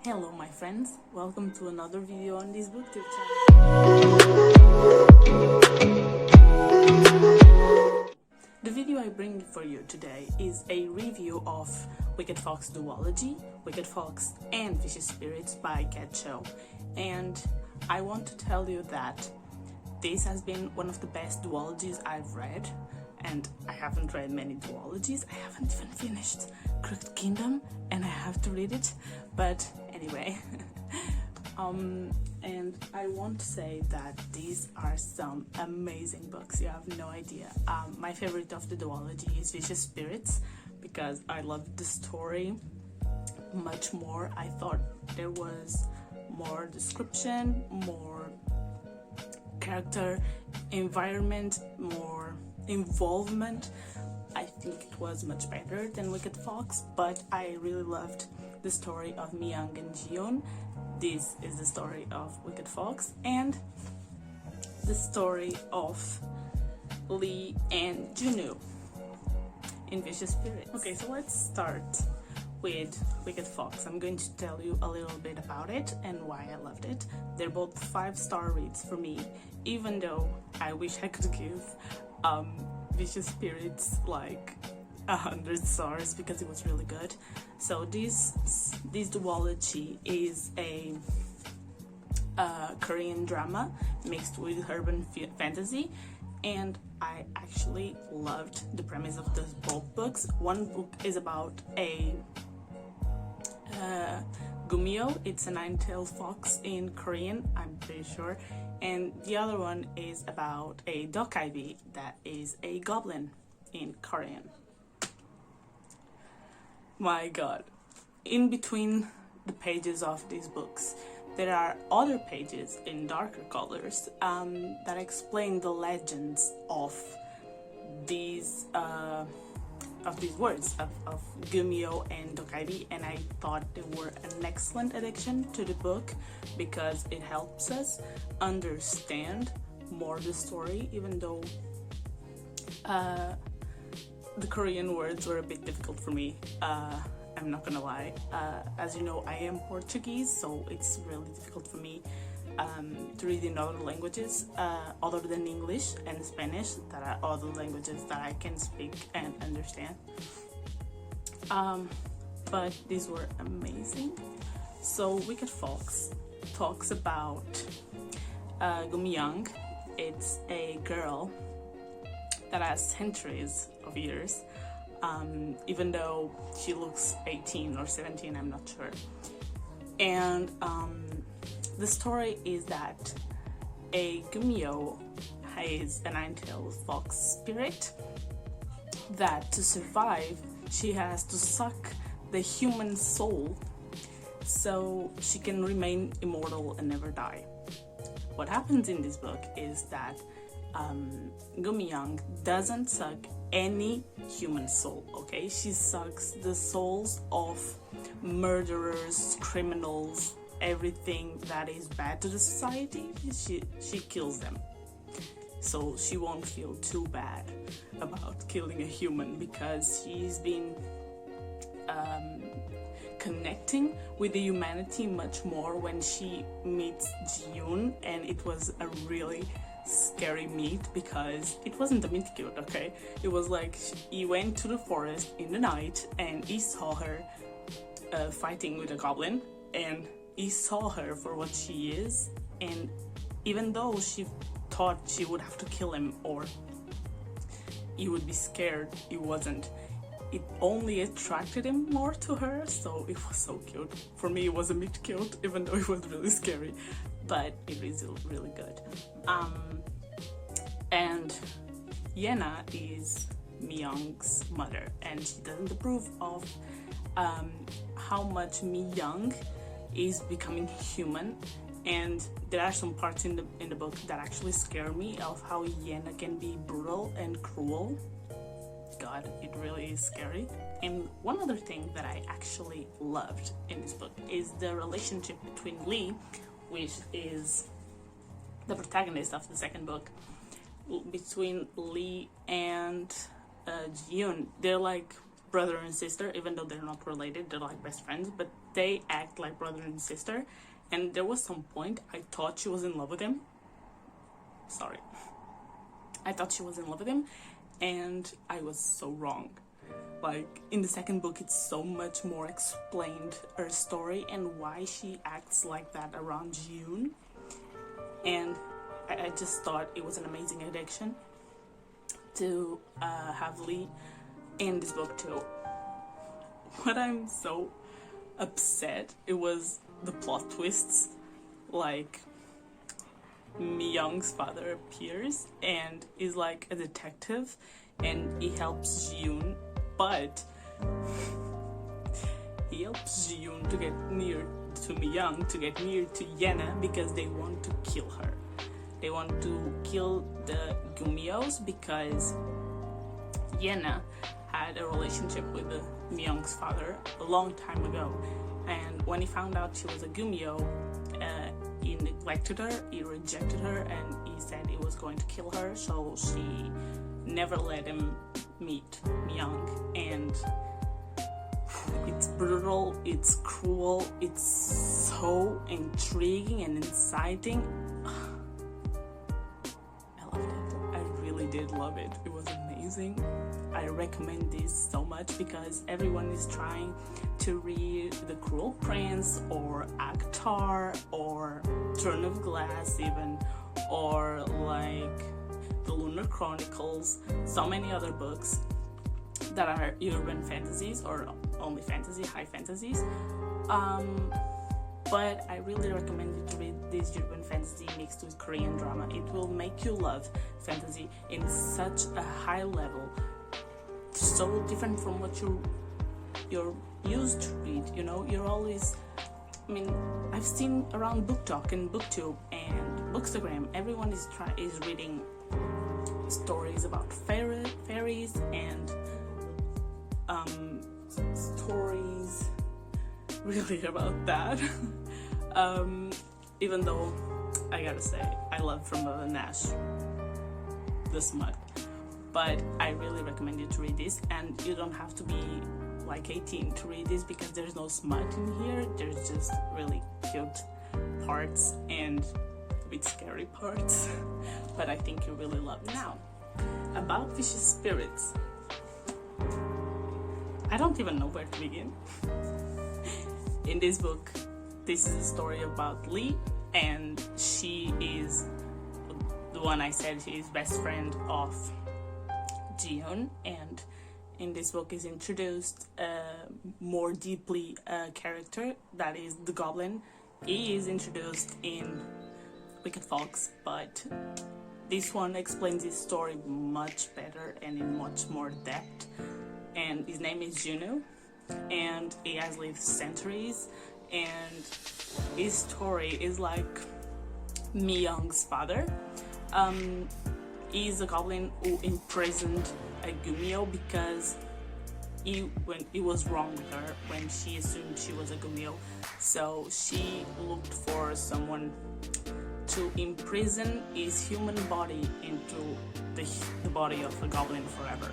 Hello my friends, welcome to another video on this booktube channel. The video I bring for you today is a review of Wicked Fox Duology, Wicked Fox and Vicious Spirits by Cat Show. And I want to tell you that this has been one of the best duologies I've read, and I haven't read many duologies. I haven't even finished Crooked Kingdom and I have to read it, but anyway. And I want to say that these are some amazing books. You have no idea. My favorite of the duology is Vicious Spirits because I loved the story much more. I thought there was more description, more character, environment, more involvement. I think it was much better than Wicked Fox, but I really loved the story of Mi-young and Ji-yoon. This is the story of Wicked Fox, and the story of Lee and Junwoo in Vicious Spirits. Okay, so let's start with Wicked Fox. I'm going to tell you a little bit about it and why I loved it. They're both 5-star reads for me, even though I wish I could give Vicious Spirits like 100 stars because it was really good. So this duology is a Korean drama mixed with urban fantasy, and I actually loved the premise of both books. One book is about a Gumyo, it's a 9-tailed fox in Korean, I'm pretty sure, and the other one is about a dokkaebi, that is a goblin in Korean. My god, in between the pages of these books there are other pages in darker colors that explain the legends of these words of Gumyo and dokkaebi, and I thought they were an excellent addition to the book because it helps us understand more the story, even though the Korean words were a bit difficult for me. I'm not gonna lie. As you know, I am Portuguese, so it's really difficult for me to read in other languages other than English and Spanish. That are other languages that I can speak and understand. But these were amazing. So Wicked Fox talks about Mi-young. It's a girl that has centuries of years, even though she looks 18 or 17, I'm not sure. And the story is that a Gumyo is a 9-tailed fox spirit that to survive she has to suck the human soul so she can remain immortal and never die. What happens in this book is that Mi-young doesn't suck any human soul, okay? She sucks the souls of murderers, criminals, everything that is bad to the society. She kills them, so she won't feel too bad about killing a human because she's been connecting with the humanity much more when she meets Ji-yoon, and it was a really scary meet because it wasn't a meet cute, okay? It was like he went to the forest in the night and he saw her fighting with a goblin, and he saw her for what she is, and even though she thought she would have to kill him or he would be scared, he wasn't. It only attracted him more to her, so it was so cute. For me it was a meet cute, even though it was really scary, but it is really good. And Yena is Mi-young's mother, and she doesn't approve of how much Mi-young is becoming human, and there are some parts in the book that actually scare me of how Yena can be brutal and cruel. God, it really is scary. And one other thing that I actually loved in this book is the relationship between Lee, which is the protagonist of the second book, between Lee and Ji-yoon. They're like brother and sister, even though they're not related. They're like best friends, but they act like brother and sister. And there was some point I thought she was in love with him. Sorry. I thought she was in love with him, and I was so wrong. Like, in the second book, it's so much more explained, her story and why she acts like that around June. And I just thought it was an amazing addiction to have Lee in this book too. What I'm so upset, it was the plot twists. Like, Mi-young's father appears and is like a detective, and he helps June, but he helps June to get near to Mi-young, to get near to Yena, because they want to kill her. They want to kill the Gumios because Yena had a relationship with Mi-young's father a long time ago, and when he found out she was a Gumio, he neglected her, he rejected her, and he said he was going to kill her, so she never let him meet Mi-young. And it's brutal, it's cruel, it's so intriguing and inciting. I loved it. I really did love it. It was amazing. I recommend this so much because everyone is trying to read The Cruel Prince or Akhtar or Throne of Glass even, or like The Lunar Chronicles, so many other books that are urban fantasies or only fantasy, high fantasies. But I really recommend you to read this urban fantasy mixed with Korean drama. It will make you love fantasy in such a high level, so different from what you're used to read. You know, you're always, I mean, I've seen around Book Talk and Booktube and Bookstagram, everyone is reading stories about fairies and stories really about that. Even though I gotta say I love From and Ash the smut, but I really recommend you to read this, and you don't have to be like 18 to read this because there's no smut in here. There's just really cute parts and a bit scary parts, but I think you really love it. Now, about vicious spirits, I don't even know where to begin. In this book, this is a story about Lee, and she is the one I said she is best friend of Jiyeon, and in this book is introduced more deeply a character that is the Goblin. He is introduced in Wicked Fox, but this one explains his story much better and in much more depth, and his name is Juno, and he has lived centuries, and his story is like Mi-young's father. He's a goblin who imprisoned a Gumio because he was wrong with her when she assumed she was a Gumio. So she looked for someone to imprison his human body into the body of a goblin forever.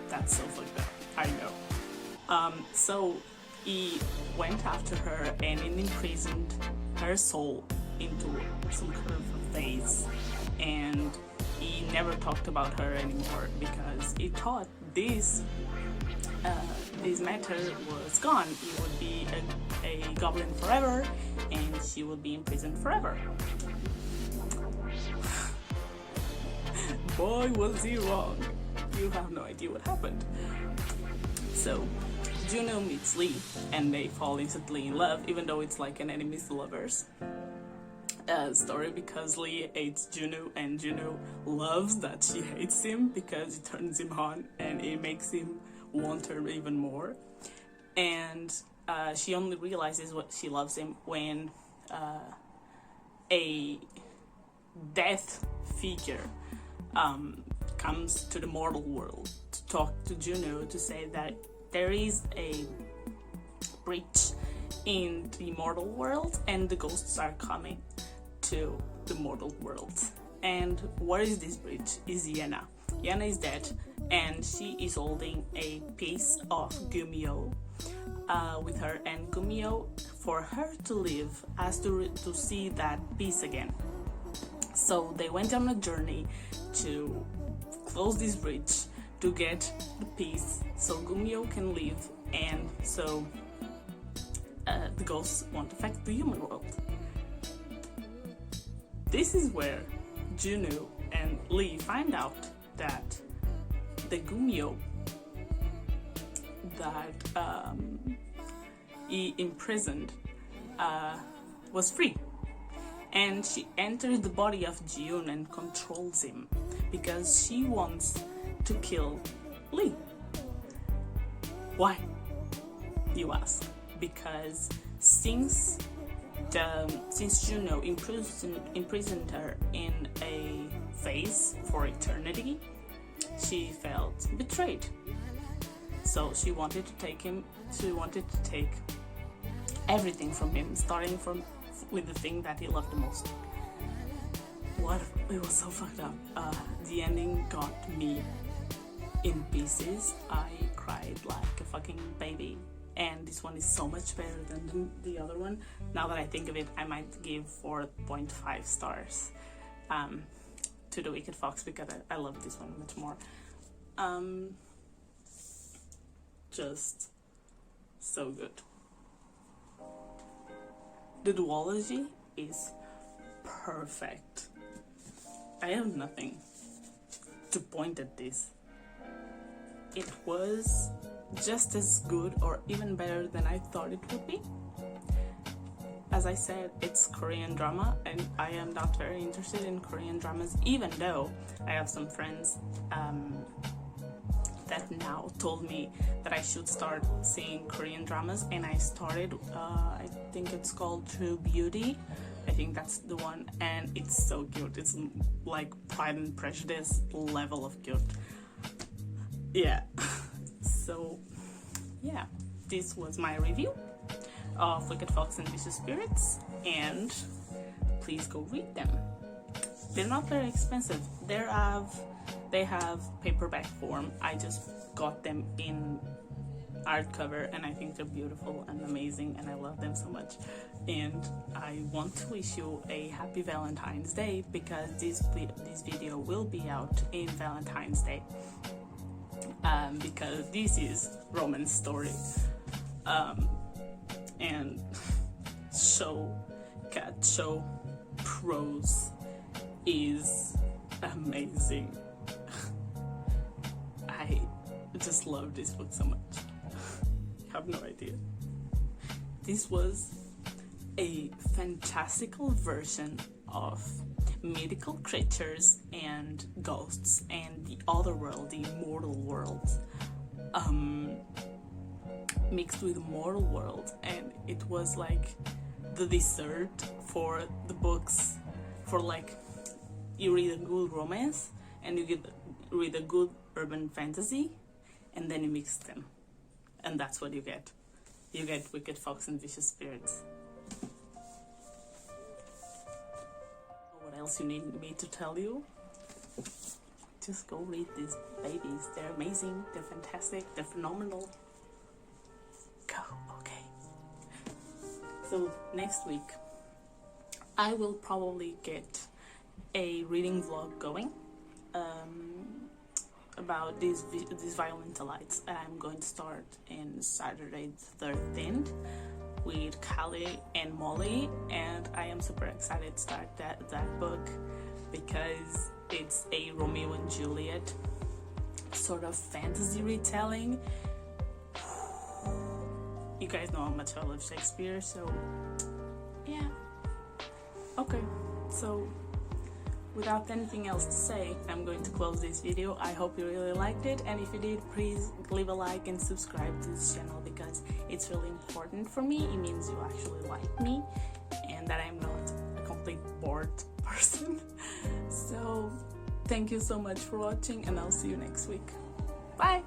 That's so fucked up, I know. So he went after her and he imprisoned her soul into some kind of a vase, and he never talked about her anymore because he thought this matter was gone. He would be a goblin forever and she would be imprisoned forever. Boy, was he wrong. You have no idea what happened. So Juno meets Lee and they fall instantly in love, even though it's like an enemies to lovers story, because Lee hates Juno and Juno loves that she hates him because it turns him on and it makes him want her even more. And she only realizes what she loves him when a death figure comes to the mortal world to talk to Juno to say that there is a breach in the mortal world and the ghosts are coming to the mortal world. And what is this breach? Is Yena. Yana is dead, and she is holding a piece of Gumio with her, and Gumio, for her to live, has to see that piece again. So they went on a journey to close this bridge to get the piece so Gumio can live, and so the ghosts won't affect the human world. This is where Juno and Lee find out that the Gumio that he imprisoned was free, and she enters the body of June and controls him because she wants to kill Lee. Why, you ask? Because since Juno imprisoned her in a vase for eternity, she felt betrayed. So she wanted to take him. She wanted to take everything from him, starting with the thing that he loved the most. It was so fucked up. The ending got me in pieces. I cried like a fucking baby. And this one is so much better than the other one. Now that I think of it, I might give 4.5 stars to The Wicked Fox because I love this one much more. Just so good. The duology is perfect. I have nothing to point at this. It was just as good or even better than I thought it would be. As I said, it's Korean drama, and I am not very interested in Korean dramas, even though I have some friends that now told me that I should start seeing Korean dramas, and I started, I think it's called True Beauty. I think that's the one, and it's so cute. It's like Pride and Prejudice level of cute. Yeah. So yeah, this was my review of Wicked Fox and Vicious Spirits, and please go read them. They're not very expensive. They have paperback form. I just got them in hardcover, and I think they're beautiful and amazing, and I love them so much. And I want to wish you a happy Valentine's Day, because this video will be out in Valentine's Day. Because this is romance story, and cat show prose is amazing. I just love this book so much. You have no idea. This was a fantastical version of mythical creatures and ghosts and the other world, the immortal world, mixed with mortal world, and it was like the dessert for the books. For like, you read a good romance and you read a good urban fantasy, and then you mix them, and that's what you get. You get Wicked Fox and Vicious Spirits. What else you need me to tell you? Just go read these babies. They're amazing, they're fantastic, they're phenomenal. Go, okay. So next week I will probably get a reading vlog going about these violent delights. I'm going to start in Saturday the 13th with Callie and Molly, and I am super excited to start that book because it's a Romeo and Juliet sort of fantasy retelling. You guys know how much I love Shakespeare, so yeah. Okay, so without anything else to say, I'm going to close this video. I hope you really liked it, and if you did, please leave a like and subscribe to this channel because it's really important for me. It means you actually like me and that I'm not a complete bored person. So thank you so much for watching, and I'll see you next week. Bye!